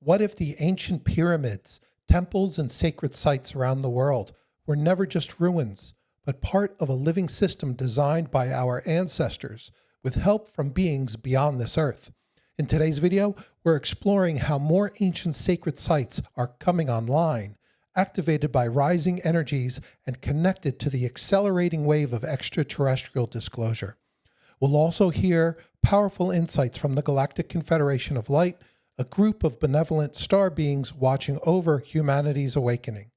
What if the ancient pyramids, temples, and sacred sites around the world were never just ruins, but part of a living system designed by our ancestors with help from beings beyond this earth? In today's video, we're exploring how more ancient sacred sites are coming online, activated by rising energies and connected to the accelerating wave of extraterrestrial disclosure. We'll also hear powerful insights from the Galactic Confederation of Light, a group of benevolent star beings watching over humanity's awakening.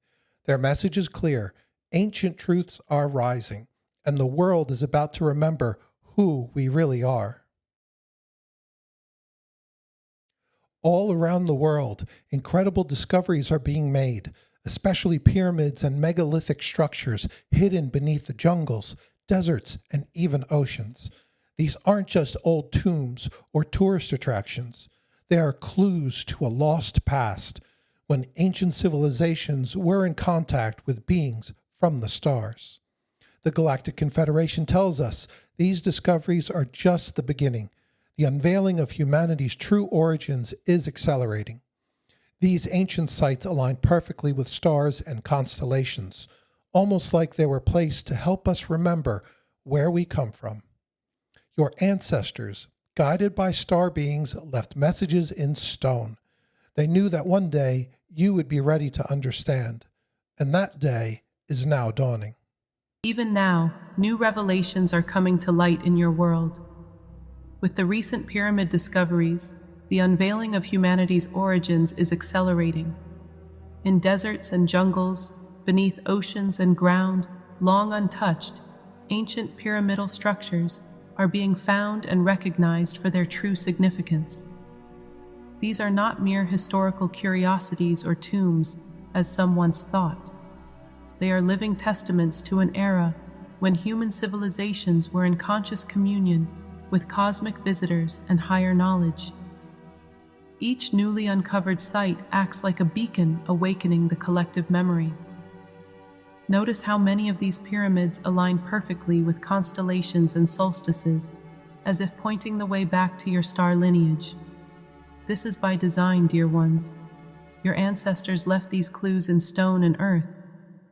Their message is clear: ancient truths are rising, and the world is about to remember who we really are. All around the world, incredible discoveries are being made, especially pyramids and megalithic structures hidden beneath the jungles, deserts, and even oceans. These aren't just old tombs or tourist attractions. They are clues to a lost past, when ancient civilizations were in contact with beings from the stars. The Galactic Confederation tells us these discoveries are just the beginning. The unveiling of humanity's true origins is accelerating. These ancient sites align perfectly with stars and constellations, almost like they were placed to help us remember where we come from. Your ancestors, guided by star beings, left messages in stone. They knew that one day you would be ready to understand, and that day is now dawning. Even now, new revelations are coming to light in your world. With the recent pyramid discoveries, the unveiling of humanity's origins is accelerating. In deserts and jungles, beneath oceans and ground long untouched, ancient pyramidal structures are being found and recognized for their true significance. These are not mere historical curiosities or tombs, as some once thought. They are living testaments to an era when human civilizations were in conscious communion with cosmic visitors and higher knowledge. Each newly uncovered site acts like a beacon awakening the collective memory. Notice how many of these pyramids align perfectly with constellations and solstices, as if pointing the way back to your star lineage. This is by design, dear ones. Your ancestors left these clues in stone and earth,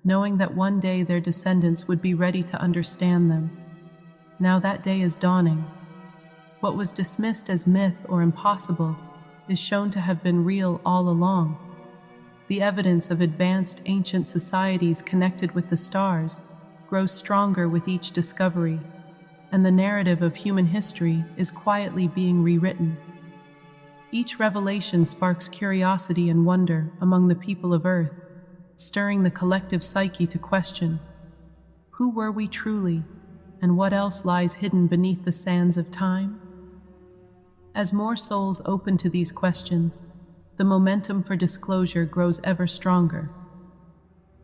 knowing that one day their descendants would be ready to understand them. Now that day is dawning. What was dismissed as myth or impossible is shown to have been real all along. The evidence of advanced ancient societies connected with the stars grows stronger with each discovery, and the narrative of human history is quietly being rewritten. Each revelation sparks curiosity and wonder among the people of Earth, stirring the collective psyche to question: who were we truly, and what else lies hidden beneath the sands of time? As more souls open to these questions, the momentum for disclosure grows ever stronger.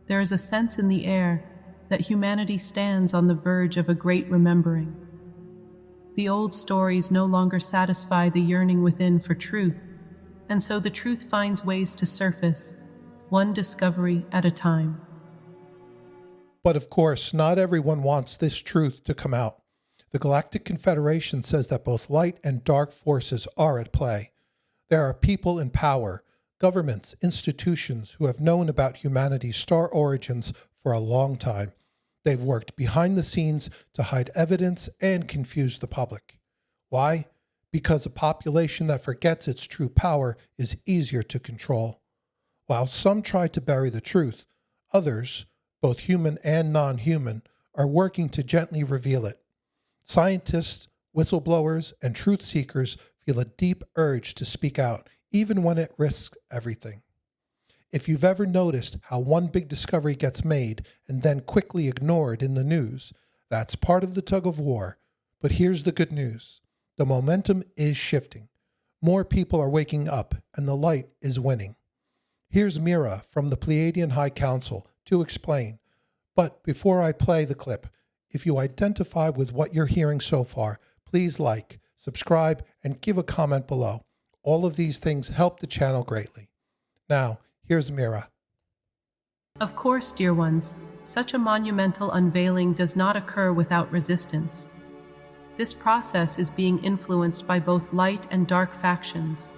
There is a sense in the air that humanity stands on the verge of a great remembering. The old stories no longer satisfy the yearning within for truth, and so the truth finds ways to surface, one discovery at a time. But of course, not everyone wants this truth to come out. The Galactic Confederation says that both light and dark forces are at play. There are people in power, governments, institutions who have known about humanity's star origins for a long time. They've worked behind the scenes to hide evidence and confuse the public. Why? Because a population that forgets its true power is easier to control. While some try to bury the truth, others, both human and non-human, are working to gently reveal it. Scientists, whistleblowers, and truth seekers feel a deep urge to speak out, even when it risks everything. If you've ever noticed how one big discovery gets made and then quickly ignored in the news, that's part of the tug of war. But here's the good news. The momentum is shifting. More people are waking up, and the light is winning. Here's Mira from the Pleiadian High Council to explain. But before I play the clip, if you identify with what you're hearing so far, please like, subscribe, and give a comment below. All of these things help the channel greatly. Now, here's Mira. Of course, dear ones, such a monumental unveiling does not occur without resistance. This process is being influenced by both light and dark factions.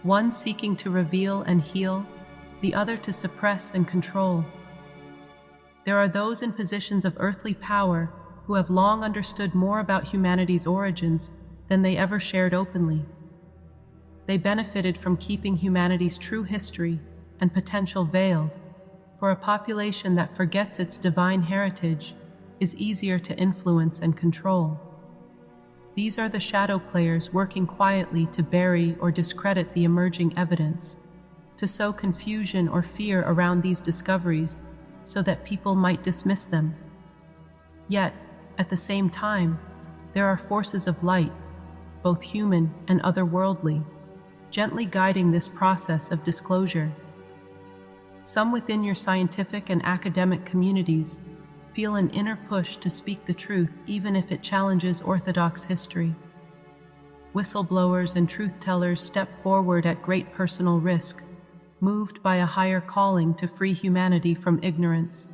one seeking to reveal and heal, the other to suppress and control. There are those in positions of earthly power who have long understood more about humanity's origins than they ever shared openly. They benefited from keeping humanity's true history and potential veiled. For a population that forgets its divine heritage is easier to influence and control. These are the shadow players working quietly to bury or discredit the emerging evidence, to sow confusion or fear around these discoveries so that people might dismiss them. Yet, at the same time, there are forces of light, both human and otherworldly, gently guiding this process of disclosure. Some within your scientific and academic communities feel an inner push to speak the truth even if it challenges orthodox history. Whistleblowers and truth-tellers step forward at great personal risk, moved by a higher calling to free humanity from ignorance.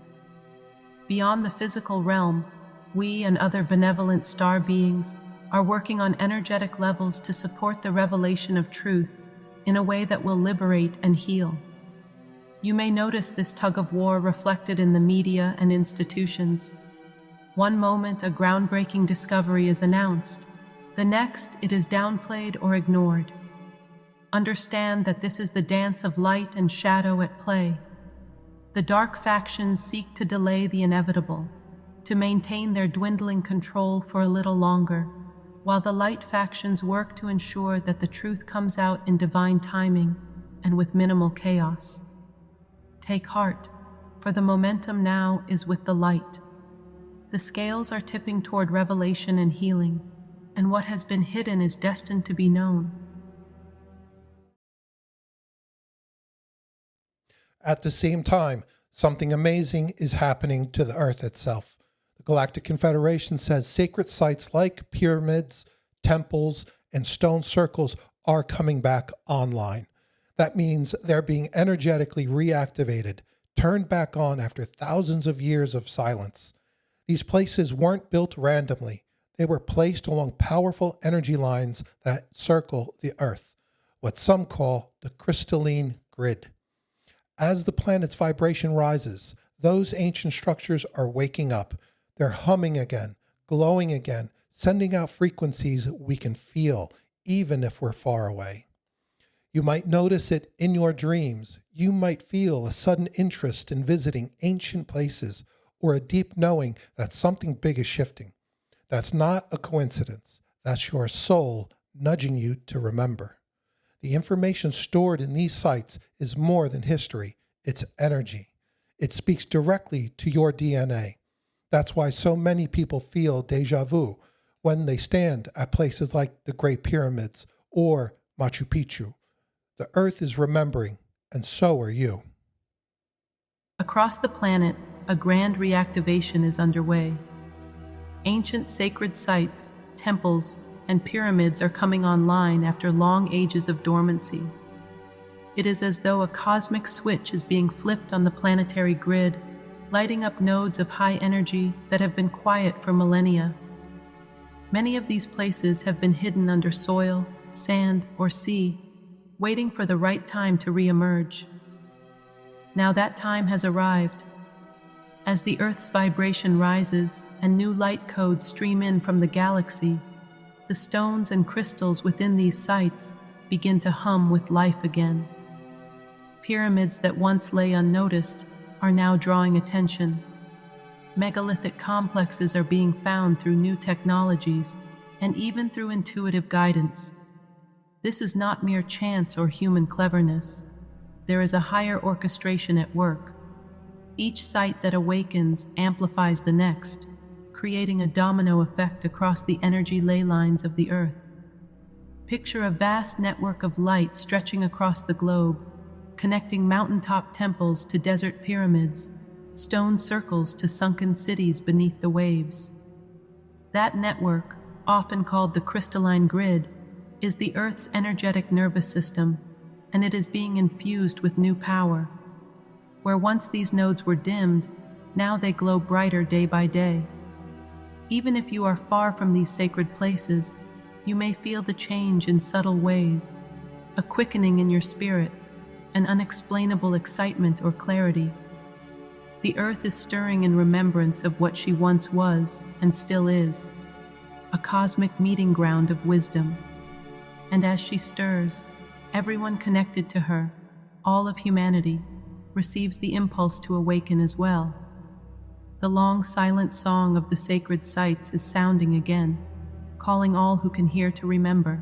Beyond the physical realm, we and other benevolent star beings are working on energetic levels to support the revelation of truth in a way that will liberate and heal. You may notice this tug-of-war reflected in the media and institutions. One moment a groundbreaking discovery is announced, the next it is downplayed or ignored. Understand that this is the dance of light and shadow at play. The dark factions seek to delay the inevitable, to maintain their dwindling control for a little longer, while the light factions work to ensure that the truth comes out in divine timing and with minimal chaos. Take heart, for the momentum now is with the light. The scales are tipping toward revelation and healing, and what has been hidden is destined to be known. At the same time, something amazing is happening to the Earth itself. The Galactic Confederation says sacred sites like pyramids, temples, and stone circles are coming back online. That means they're being energetically reactivated, turned back on after thousands of years of silence. These places weren't built randomly. They were placed along powerful energy lines that circle the Earth, what some call the crystalline grid. As the planet's vibration rises, those ancient structures are waking up. They're humming again, glowing again, sending out frequencies we can feel, even if we're far away. You might notice it in your dreams. You might feel a sudden interest in visiting ancient places or a deep knowing that something big is shifting. That's not a coincidence. That's your soul nudging you to remember. The information stored in these sites is more than history. It's energy. It speaks directly to your DNA. That's why so many people feel deja vu when they stand at places like the Great Pyramids or Machu Picchu. The Earth is remembering, and so are you. Across the planet, a grand reactivation is underway. Ancient sacred sites, temples, and pyramids are coming online after long ages of dormancy. It is as though a cosmic switch is being flipped on the planetary grid, lighting up nodes of high energy that have been quiet for millennia. Many of these places have been hidden under soil, sand, or sea, waiting for the right time to re-emerge. Now that time has arrived. As the Earth's vibration rises and new light codes stream in from the galaxy, the stones and crystals within these sites begin to hum with life again. Pyramids that once lay unnoticed are now drawing attention. Megalithic complexes are being found through new technologies and even through intuitive guidance. This is not mere chance or human cleverness. There is a higher orchestration at work. Each site that awakens amplifies the next, creating a domino effect across the energy ley lines of the Earth. Picture a vast network of light stretching across the globe, connecting mountaintop temples to desert pyramids, stone circles to sunken cities beneath the waves. That network, often called the crystalline grid, is the Earth's energetic nervous system, and it is being infused with new power. Where once these nodes were dimmed, now they glow brighter day by day. Even if you are far from these sacred places, you may feel the change in subtle ways. a quickening in your spirit, an unexplainable excitement or clarity. The earth is stirring in remembrance of what she once was and still is, a cosmic meeting ground of wisdom. And as she stirs, everyone connected to her, all of humanity, receives the impulse to awaken as well. The long silent song of the sacred sites is sounding again, calling all who can hear to remember.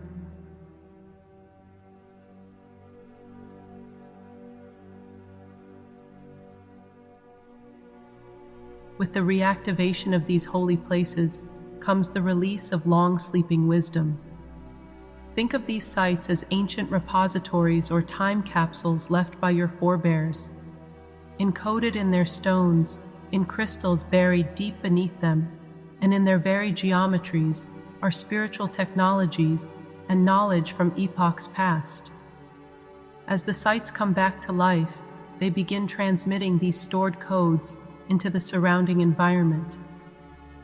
With the reactivation of these holy places comes the release of long-sleeping wisdom. Think of these sites as ancient repositories or time capsules left by your forebears. Encoded in their stones, in crystals buried deep beneath them, and in their very geometries are spiritual technologies and knowledge from epochs past. As the sites come back to life, they begin transmitting these stored codes into the surrounding environment.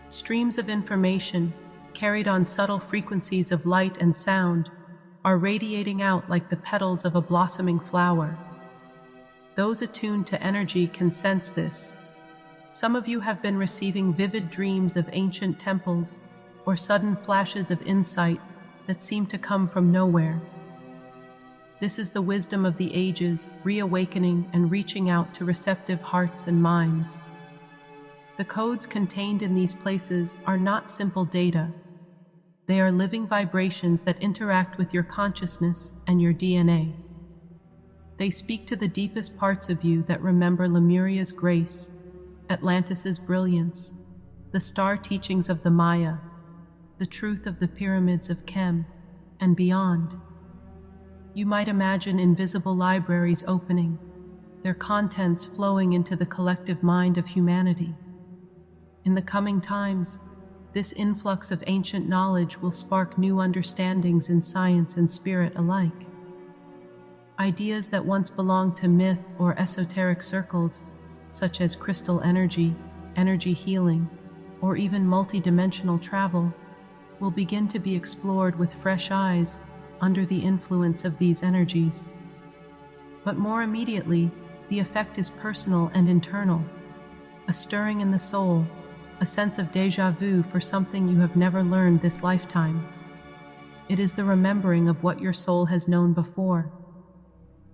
Streams of information, carried on subtle frequencies of light and sound, are radiating out like the petals of a blossoming flower. Those attuned to energy can sense this. Some of you have been receiving vivid dreams of ancient temples or sudden flashes of insight that seem to come from nowhere. This is the wisdom of the ages reawakening and reaching out to receptive hearts and minds. The codes contained in these places are not simple data. They are living vibrations that interact with your consciousness and your DNA. They speak to the deepest parts of you that remember Lemuria's grace, Atlantis's brilliance, the star teachings of the Maya, the truth of the pyramids of Chem, and beyond. You might imagine invisible libraries opening, their contents flowing into the collective mind of humanity. In the coming times, this influx of ancient knowledge will spark new understandings in science and spirit alike. Ideas that once belonged to myth or esoteric circles, such as crystal energy, energy healing, or even multidimensional travel, will begin to be explored with fresh eyes under the influence of these energies. But more immediately, the effect is personal and internal, a stirring in the soul, a sense of déjà vu for something you have never learned this lifetime. It is the remembering of what your soul has known before.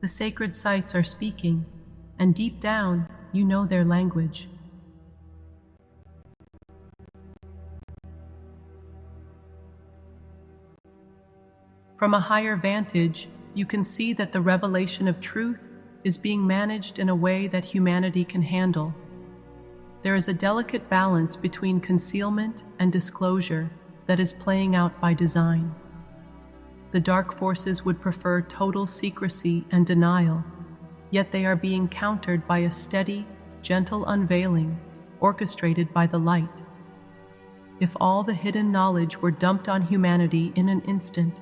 The sacred sites are speaking, and deep down, you know their language. From a higher vantage, you can see that the revelation of truth is being managed in a way that humanity can handle. There is a delicate balance between concealment and disclosure that is playing out by design. The dark forces would prefer total secrecy and denial, yet they are being countered by a steady, gentle unveiling orchestrated by the light. If all the hidden knowledge were dumped on humanity in an instant,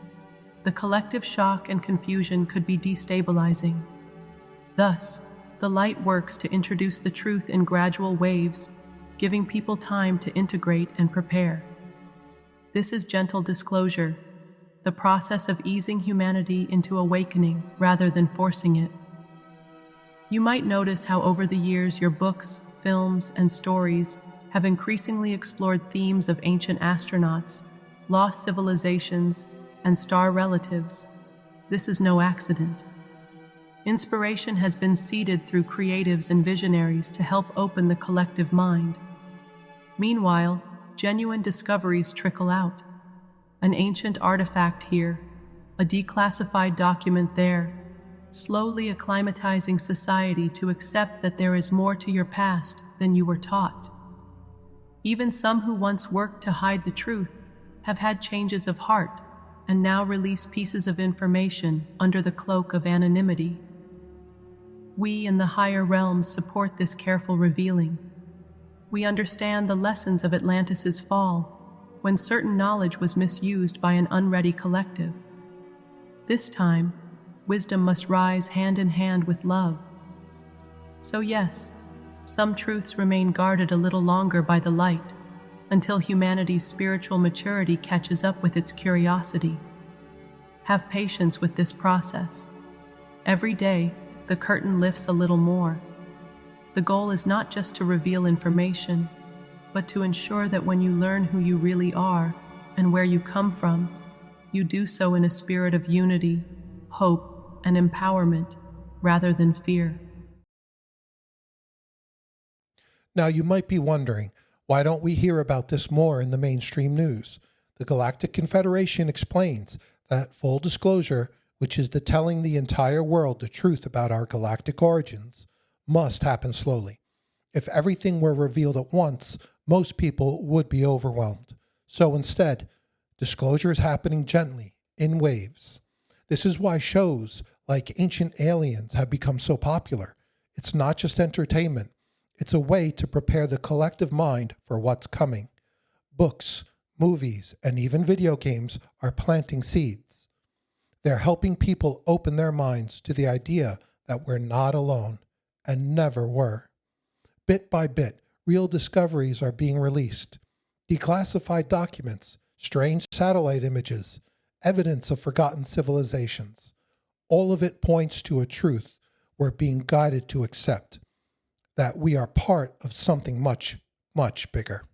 the collective shock and confusion could be destabilizing. Thus, the light works to introduce the truth in gradual waves, giving people time to integrate and prepare. This is gentle disclosure, the process of easing humanity into awakening rather than forcing it. You might notice how over the years your books, films, and stories have increasingly explored themes of ancient astronauts, lost civilizations, and star relatives. This is no accident. Inspiration has been seeded through creatives and visionaries to help open the collective mind. Meanwhile, genuine discoveries trickle out. An ancient artifact here, a declassified document there, slowly acclimatizing society to accept that there is more to your past than you were taught. Even some who once worked to hide the truth have had changes of heart and now release pieces of information under the cloak of anonymity. We in the higher realms support this careful revealing. We understand the lessons of Atlantis's fall, when certain knowledge was misused by an unready collective. This time, wisdom must rise hand in hand with love. So yes, some truths remain guarded a little longer by the light, until humanity's spiritual maturity catches up with its curiosity. Have patience with this process. Every day, the curtain lifts a little more. The goal is not just to reveal information, but to ensure that when you learn who you really are and where you come from, you do so in a spirit of unity, hope, and empowerment, rather than fear. Now, you might be wondering, why don't we hear about this more in the mainstream news? The Galactic Confederation explains that full disclosure, which is the telling the entire world the truth about our galactic origins, must happen slowly. If everything were revealed at once, most people would be overwhelmed. So instead, disclosure is happening gently, in waves. This is why shows like Ancient Aliens have become so popular. It's not just entertainment. It's a way to prepare the collective mind for what's coming. Books, movies, and even video games are planting seeds. They're helping people open their minds to the idea that we're not alone and never were. Bit by bit, real discoveries are being released. Declassified documents, strange satellite images, evidence of forgotten civilizations. All of it points to a truth we're being guided to accept, that we are part of something much, much bigger.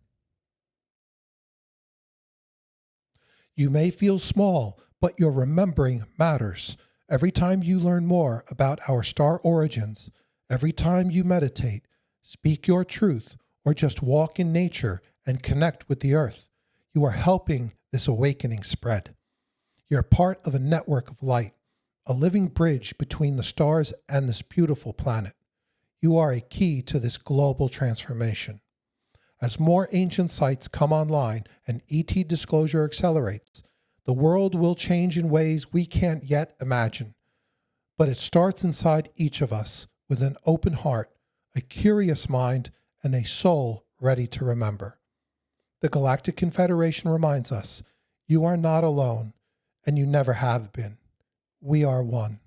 You may feel small, but your remembering matters. Every time you learn more about our star origins, every time you meditate, speak your truth, or just walk in nature and connect with the earth, you are helping this awakening spread. You're part of a network of light, a living bridge between the stars and this beautiful planet. You are a key to this global transformation. As more ancient sites come online and ET disclosure accelerates, the world will change in ways we can't yet imagine. But it starts inside each of us with an open heart, a curious mind, and a soul ready to remember. The Galactic Confederation reminds us, you are not alone, and you never have been. We are one.